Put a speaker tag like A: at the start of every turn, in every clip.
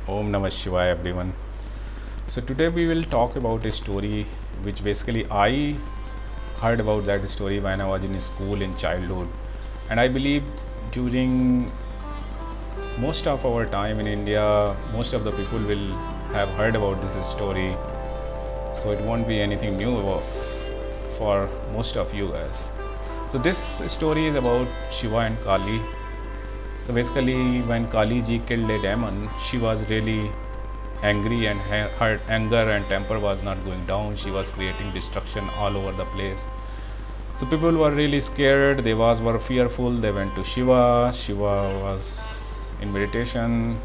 A: Om Namah Shivaya everyone. So today we will talk about a story which basically I heard about that story when I was in school in childhood, and I believe during most of our time in India, most of the people will have heard about this story. So it won't be anything new for most of you guys. So this story is about Shiva and Kali. So basically, when Kali ji killed a demon, she was really angry, and her anger and temper was not going down. She was creating destruction all over the place. So people were really scared. They were fearful. They went to Shiva. Shiva was in meditation.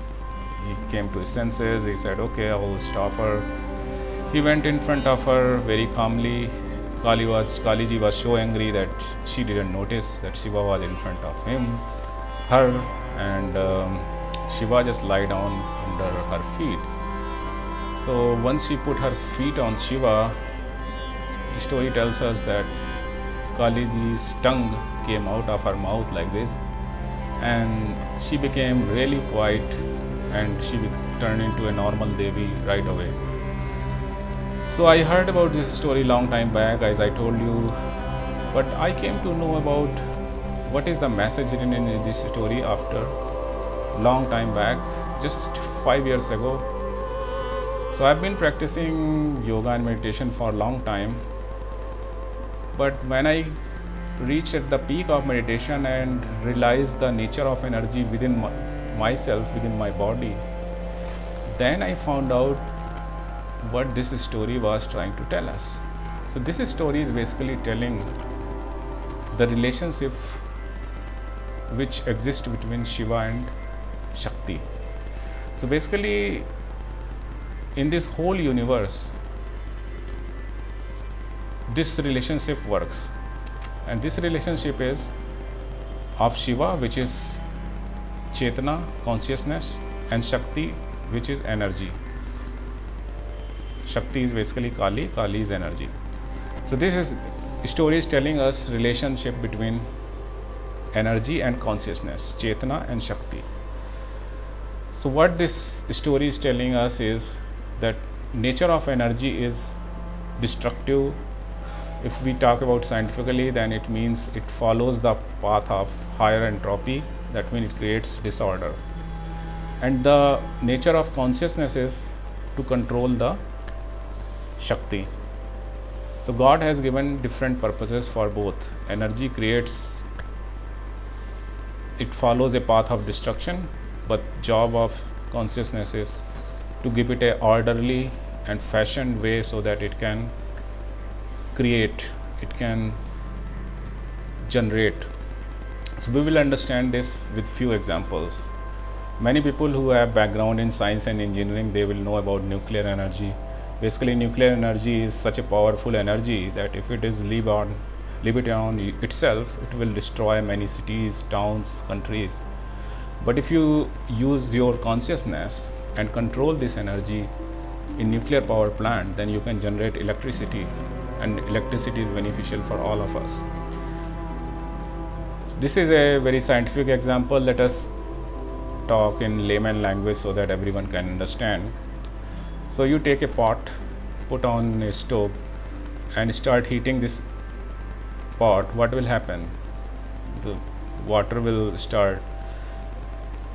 A: He came to his senses. He said, "Okay, I will stop her." He went in front of her very calmly. Kali ji was so angry that she didn't notice that Shiva was in front of her, and Shiva just lie down under her feet. So once she put her feet on Shiva, the story tells us that Kali ji's tongue came out of her mouth like this, and she became really quiet, and she turned into a normal Devi right away. So I heard about this story long time back, as I told you, but I came to know about what is the message hidden in this story after long time back, just 5 years ago. So I've been practicing yoga and meditation for a long time, but when I reached at the peak of meditation and realized the nature of energy within myself, within my body, then I found out what this story was trying to tell us. So this story is basically telling the relationship which exists between Shiva and Shakti. So basically, in this whole universe, this relationship works, and this relationship is of Shiva, which is Chetana, consciousness, and Shakti, which is energy. Shakti is basically Kali, Kali is energy. So this story is telling us relationship between energy and consciousness, Chetana and Shakti. So what this story is telling us is that nature of energy is destructive. If we talk about scientifically, then it means it follows the path of higher entropy. That means it creates disorder. And the nature of consciousness is to control the Shakti. So God has given different purposes for both. Energy creates, it follows a path of destruction, but job of consciousness is to give it a orderly and fashioned way so that it can create, it can generate. So we will understand this with few examples. Many people who have background in science and engineering, they will know about nuclear energy. Basically, nuclear energy is such a powerful energy that if it is leave it on itself, it will destroy many cities, towns, countries. But if you use your consciousness and control this energy in nuclear power plant, then you can generate electricity, and electricity is beneficial for all of us. This is a very scientific example. Let us talk in layman language so that everyone can understand. So you take a pot, put on a stove, and start heating this pot. What will happen? The water will start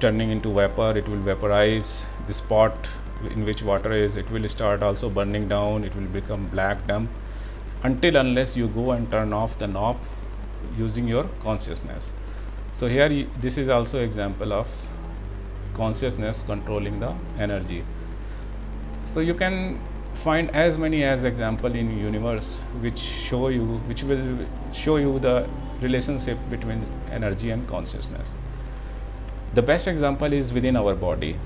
A: turning into vapor. It will vaporize. This pot in which water is, it will start also burning down. It will become black dump until unless you go and turn off the knob using your consciousness. So here this is also example of consciousness controlling the energy. So you can find as many as example in universe which will show you the relationship between energy and consciousness. The best example is within our body.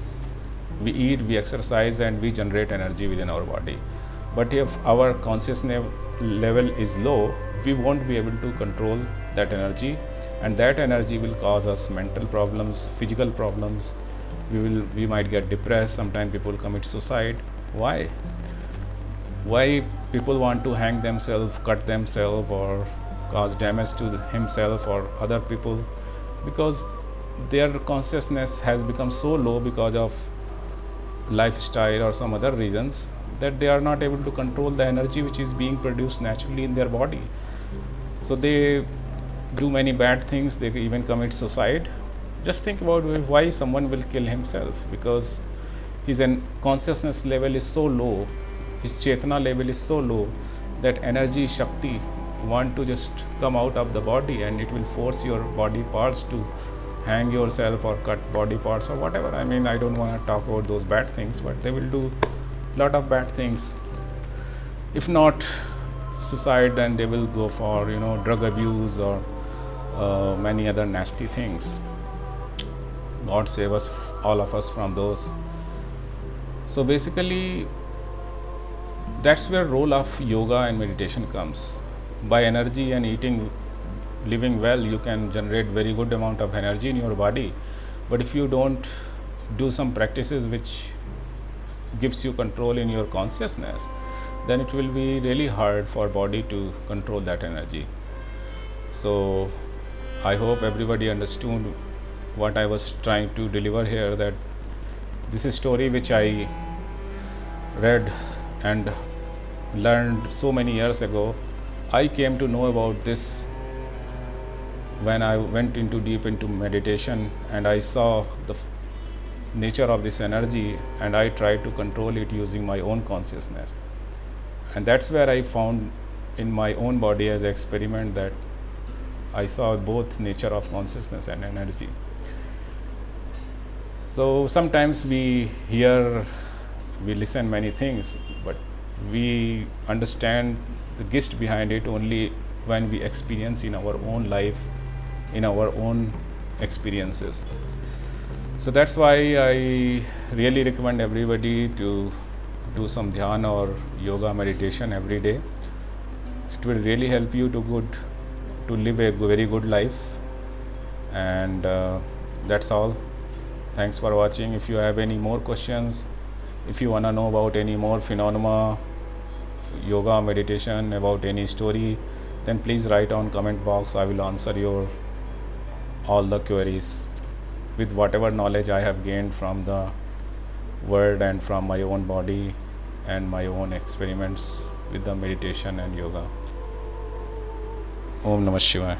A: We eat, we exercise, and we generate energy within our body. But if our consciousness level is low, we won't be able to control that energy, and that energy will cause us mental problems, physical problems. We might get depressed. Sometimes people commit suicide. Why people want to hang themselves, cut themselves, or cause damage to himself or other people? Because their consciousness has become so low because of lifestyle or some other reasons, that they are not able to control the energy which is being produced naturally in their body. So they do many bad things, they even commit suicide. Just think about why someone will kill himself, because his consciousness level is so low, his chetana level is so low, that energy shakti want to just come out of the body, and it will force your body parts to hang yourself or cut body parts or whatever. I mean, I don't want to talk about those bad things, but they will do lot of bad things. If not suicide, then they will go for drug abuse or many other nasty things. God save us, all of us, from those. So basically, that's where role of yoga and meditation comes. By energy and eating, living well, you can generate very good amount of energy in your body. But if you don't do some practices which gives you control in your consciousness, then it will be really hard for body to control that energy. So I hope everybody understood what I was trying to deliver here, that this is story which I read and learned so many years ago. I came to know about this when I went deep into meditation, and I saw the nature of this energy, and I tried to control it using my own consciousness. And that's where I found in my own body as an experiment that I saw both nature of consciousness and energy. So sometimes we listen many things, but we understand the gist behind it only when we experience in our own life, in our own experiences. So that's why I really recommend everybody to do some dhyana or yoga meditation every day. It will really help you to live a very good life. And that's all. Thanks for watching. If you have any more questions, if you want to know about any more phenomena, yoga, meditation, about any story, then please write on comment box. I will answer your all the queries with whatever knowledge I have gained from the word and from my own body and my own experiments with the meditation and yoga. Om Namah Shivaya.